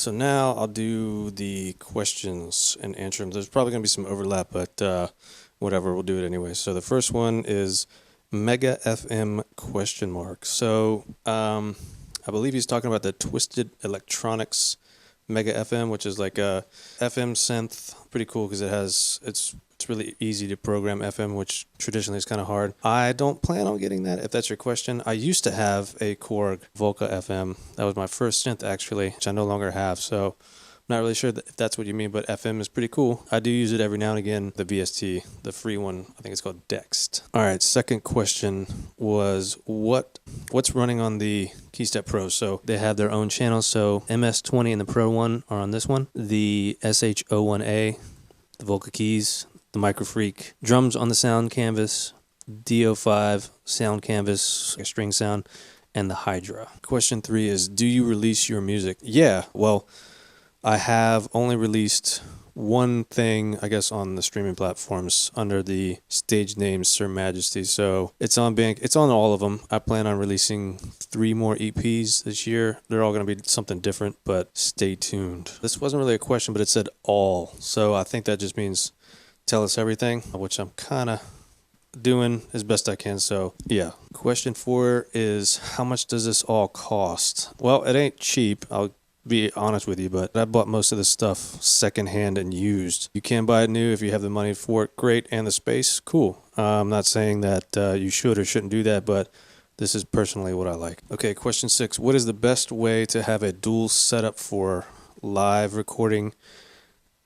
So now I'll do the questions and answer them. There's probably going to be some overlap, but whatever, we'll do it anyway. So the first one is Mega FM question mark. So I believe he's talking about the Twisted Electronics Mega FM, which is like a FM synth. Pretty cool because it's really easy to program FM, which traditionally is kind of hard. I don't plan on getting that, if that's your question. I used to have a Korg Volca FM. That was my first synth, actually, which I no longer have. So I'm not really sure if that's what you mean, but FM is pretty cool. I do use it every now and again. The VST, the free one, I think it's called Dext. All right, second question was what's running on the KeyStep Pro? So they have their own channels. So MS-20 and the Pro one are on this one. The SH-01A, the Volca keys, the Microfreak, drums on the sound canvas, D05 sound canvas, a string sound, and the Hydra. Question 3 is, do you release your music? Yeah, well, I have only released one thing, I guess, on the streaming platforms under the stage name Sir Majesty. So it's on all of them. I plan on releasing 3 more EPs this year. They're all going to be something different, but stay tuned. This wasn't really a question, but it said all. So I think that just means tell us everything, which I'm kind of doing as best I can. So yeah. Question 4 is, how much does this all cost? Well, it ain't cheap. I'll be honest with you, but I bought most of this stuff secondhand and used. You can buy it new if you have the money for it. Great. And the space, cool. I'm not saying that you should or shouldn't do that, but this is personally what I like. Okay, question 6. What is the best way to have a dual setup for live recording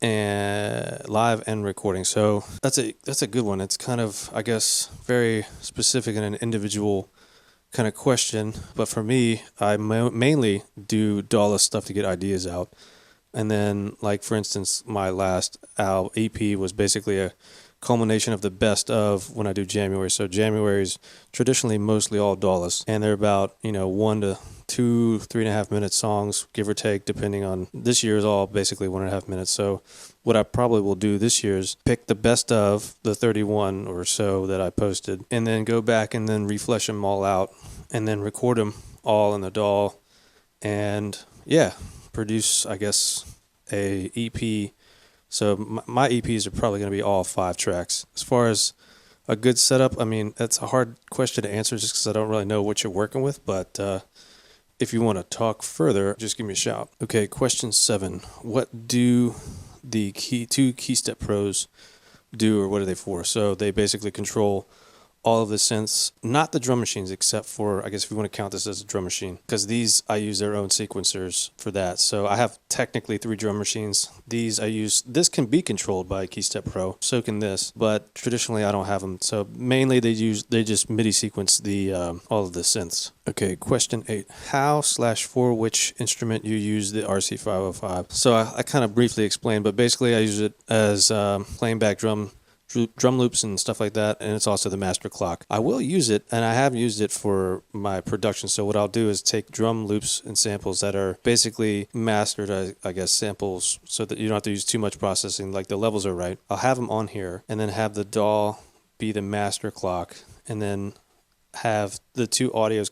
and recording? So that's a good one. It's kind of, I guess, very specific and an individual kind of question, but for me, I mainly do DAW stuff to get ideas out. And then, like, for instance, my last EP was basically a culmination of the best of when I do January. So January is traditionally mostly all DAWless, and they're about 1 to 2, 3.5 minute songs, give or take, depending on. This year is all basically 1.5 minutes. So what I probably will do this year is pick the best of the 31 or so that I posted, and then go back and then reflesh them all out, and then record them all in the DAW, and produce, I guess, a EP. So my EPs are probably going to be all 5 tracks. As far as a good setup, I mean, that's a hard question to answer just because I don't really know what you're working with, but if you want to talk further, just give me a shout. Okay, question 7. What do the two KeyStep Pros do, or what are they for? So they basically control all of the synths, not the drum machines, except for, I guess if you want to count this as a drum machine, because these, I use their own sequencers for that. So I have technically 3 drum machines. This can be controlled by KeyStep Pro, so can this, but traditionally I don't have them. So mainly they just MIDI sequence all of the synths. Okay, question 8. How/for which instrument you use the RC505? So I kind of briefly explained, but basically I use it as playing back drum loops and stuff like that, and it's also the master clock. I will use it, and I have used it for my production. So what I'll do is take drum loops and samples that are basically mastered, I guess, samples, so that you don't have to use too much processing, like the levels are right. I'll have them on here, and then have the DAW be the master clock, and then have the two audio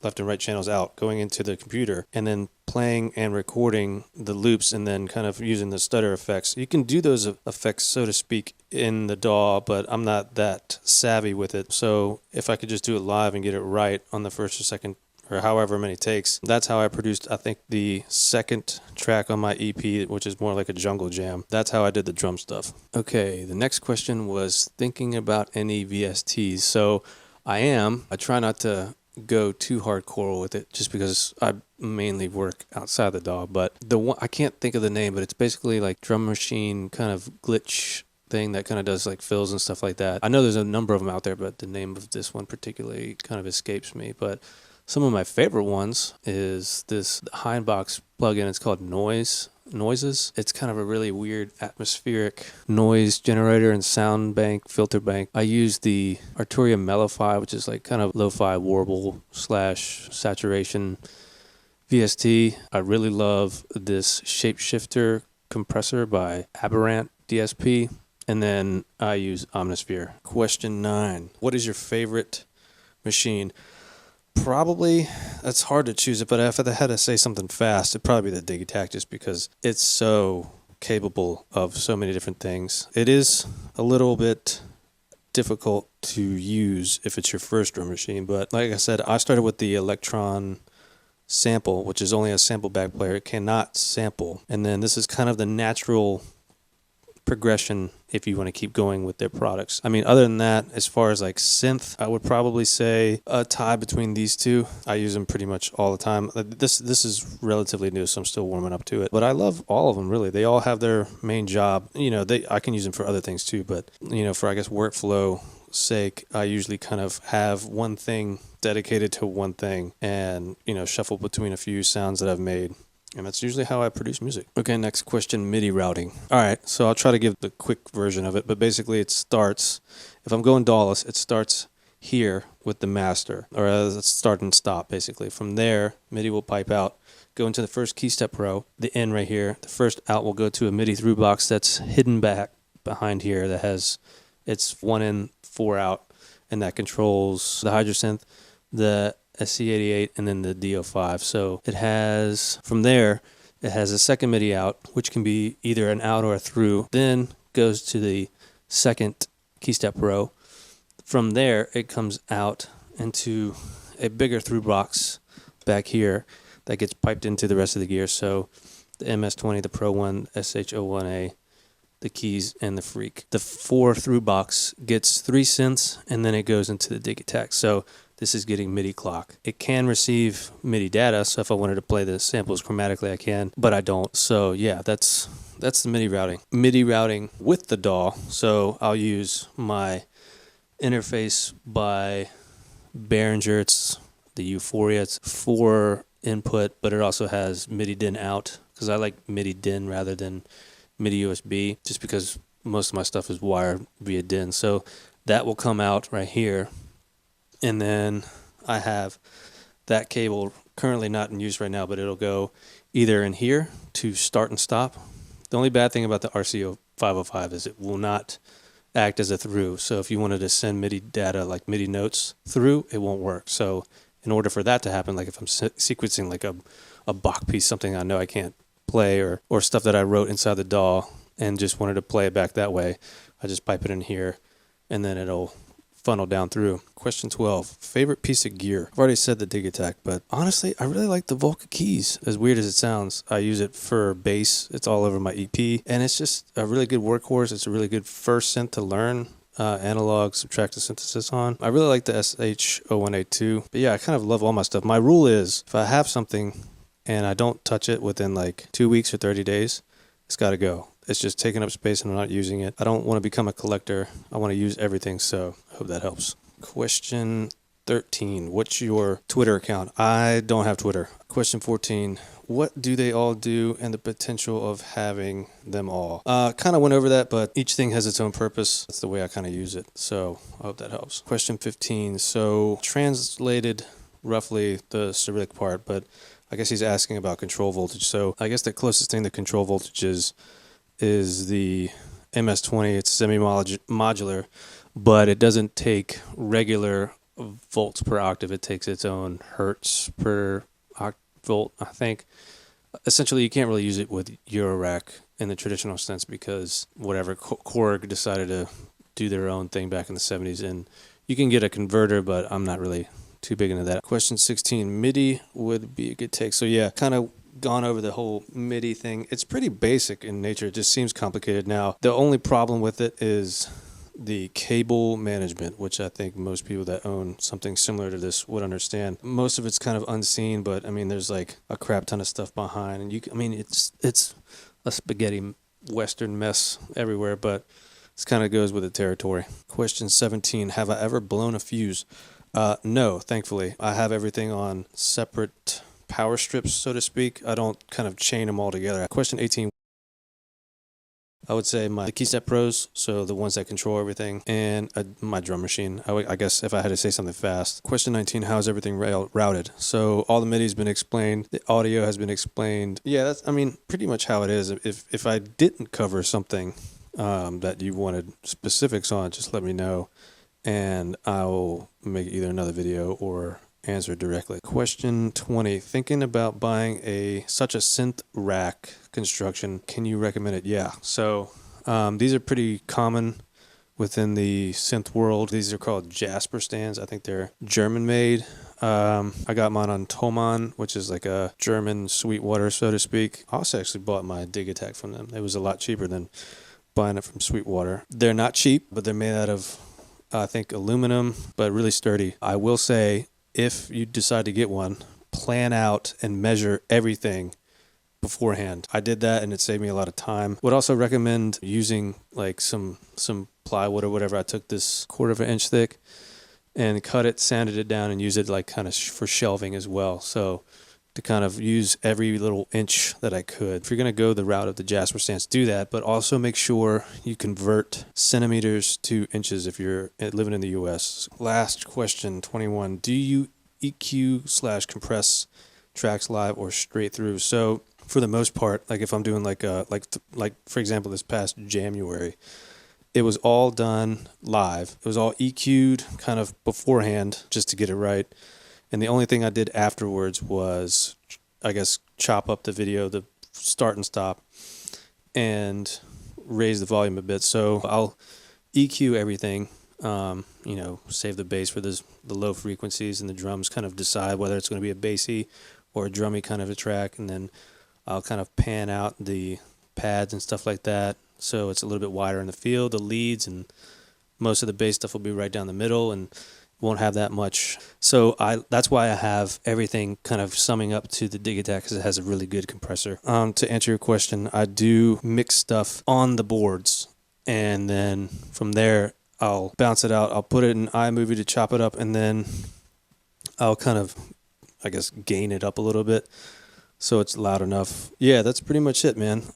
left and right channels out going into the computer, and then playing and recording the loops, and then kind of using the stutter effects. You can do those effects, so to speak, in the DAW, but I'm not that savvy with it. So if I could just do it live and get it right on the first or second, or however many takes, that's how I produced, I think, the second track on my EP, which is more like a jungle jam. That's how I did the drum stuff. Okay, the next question was thinking about any VSTs. So I try not to go too hardcore with it, just because I mainly work outside the DAW. But the one, I can't think of the name, but it's basically like drum machine kind of glitch thing that kind of does like fills and stuff like that. I know there's a number of them out there, but the name of this one particularly kind of escapes me. But some of my favorite ones is this Hindbox plugin. It's called Noises. It's kind of a really weird atmospheric noise generator and sound bank, filter bank. I use the Arturia Mellify, which is like kind of lo-fi warble / saturation VST. I really love this Shapeshifter compressor by Aberrant DSP. And then I use Omnisphere. Question 9. What is your favorite machine? Probably, that's hard to choose it, but if I had to say something fast, it'd probably be the Digitakt, just because it's so capable of so many different things. It is a little bit difficult to use if it's your first drum machine, but like I said, I started with the Electron Sample, which is only a sample back player. It cannot sample, and then this is kind of the natural progression if you want to keep going with their products. I mean, other than that, as far as like synth, I would probably say a tie between these two. I use them pretty much all the time. This is relatively new, so I'm still warming up to it. But I love all of them, really. They all have their main job. You know, I can use them for other things too, but you know, for I guess workflow sake, I usually kind of have one thing dedicated to one thing, and you know, shuffle between a few sounds that I've made. And that's usually how I produce music. Okay, next question, MIDI routing. All right, so I'll try to give the quick version of it, but basically it starts, if I'm going DAWless, it starts here with the master, or it's start and stop, basically. From there, MIDI will pipe out, go into the first key step row, the in right here. The first out will go to a MIDI through box that's hidden back behind here that has, it's 1 in, 4 out, and that controls the Hydrasynth, the SC88, and then the DO5. So it has, from there, it has a second MIDI out, which can be either an out or a through, then goes to the second key step row. From there, it comes out into a bigger through box back here that gets piped into the rest of the gear. So the MS-20, the Pro 1, SH-01A, the keys, and the Freak. The 4 through box gets 3 synths, and then it goes into the Digitakt. So this is getting MIDI clock. It can receive MIDI data, so if I wanted to play the samples chromatically, I can, but I don't. So yeah, that's the MIDI routing. MIDI routing with the DAW, so I'll use my interface by Behringer. It's the Euphoria. It's 4 input, but it also has MIDI DIN out, because I like MIDI DIN rather than MIDI USB, just because most of my stuff is wired via DIN. So that will come out right here. And then I have that cable currently not in use right now, but it'll go either in here to start and stop. The only bad thing about the RCO 505 is it will not act as a through. So if you wanted to send MIDI data like MIDI notes through, it won't work. So in order for that to happen, like if I'm sequencing like a Bach piece, something I know I can't play, or stuff that I wrote inside the DAW and just wanted to play it back that way, I just pipe it in here and then it'll funnel down through. Question 12, favorite piece of gear. I've already said the Digitakt, but honestly, I really like the Volca keys. As weird as it sounds, I use it for bass. It's all over my EP, and it's just a really good workhorse. It's a really good first synth to learn analog subtractive synthesis on. I really like the SH-01A too, but yeah, I kind of love all my stuff. My rule is, if I have something and I don't touch it within like 2 weeks or 30 days, it's got to go. It's just taking up space and I'm not using it. I don't want to become a collector. I want to use everything, so I hope that helps. Question 13, what's your Twitter account? I don't have Twitter. Question 14, what do they all do and the potential of having them all? Kind of went over that, but each thing has its own purpose. That's the way I kind of use it, so I hope that helps. Question 15, so translated roughly the Cyrillic part, but I guess he's asking about control voltage. So I guess the closest thing to control voltage is the MS-20. It's semi-modular, but it doesn't take regular volts per octave. It takes its own hertz per volt, I think. Essentially, you can't really use it with Eurorack in the traditional sense, because whatever, Korg decided to do their own thing back in the 70s, and you can get a converter, but I'm not really too big into that. Question 16, MIDI would be a good take. So yeah, kind of gone over the whole MIDI thing. It's pretty basic in nature. It just seems complicated now. The only problem with it is the cable management, which I think most people that own something similar to this would understand. Most of it's kind of unseen, but I mean, there's like a crap ton of stuff behind, and it's a spaghetti Western mess everywhere, but this kind of goes with the territory. Question 17, have I ever blown a fuse? No, thankfully. I have everything on separate power strips, so to speak. I don't kind of chain them all together. Question 18, I would say the Keystep Pros, so the ones that control everything, and my drum machine. I guess if I had to say something fast. Question 19, how is everything routed? So all the MIDI's been explained. The audio has been explained. Yeah, that's, I mean, pretty much how it is. If I didn't cover something that you wanted specifics on, just let me know, and I'll make either another video or answer directly. Question 20. Thinking about buying such a synth rack construction. Can you recommend it? Yeah. So these are pretty common within the synth world. These are called Jasper stands. I think they're German made. I got mine on Thomann, which is like a German Sweetwater, so to speak. I also actually bought my Dig Attack from them. It was a lot cheaper than buying it from Sweetwater. They're not cheap, but they're made out of, I think, aluminum, but really sturdy. I will say, if you decide to get one, plan out and measure everything beforehand. I did that and it saved me a lot of time. Would also recommend using like some plywood or whatever. I took this 1/4 inch thick and cut it, sanded it down, and use it like kind of for shelving as well. So to kind of use every little inch that I could. If you're going to go the route of the Jasper stance, do that, but also make sure you convert centimeters to inches if you're living in the US. Last question, 21. Do you EQ/compress tracks live or straight through? So for the most part, like if I'm doing like for example, this past January, it was all done live. It was all EQ'd kind of beforehand just to get it right. And the only thing I did afterwards was, I guess, chop up the video, the start and stop, and raise the volume a bit. So I'll EQ everything, save the bass for the low frequencies, and the drums kind of decide whether it's going to be a bassy or a drummy kind of a track. And then I'll kind of pan out the pads and stuff like that, so it's a little bit wider in the field, the leads, and most of the bass stuff will be right down the middle and won't have that much. So that's why I have everything kind of summing up to the Dig Attack, because it has a really good compressor. To answer your question, I do mix stuff on the boards, and then from there I'll bounce it out. I'll put it in iMovie to chop it up, and then I'll kind of, I guess, gain it up a little bit so it's loud enough. Yeah, that's pretty much it, man.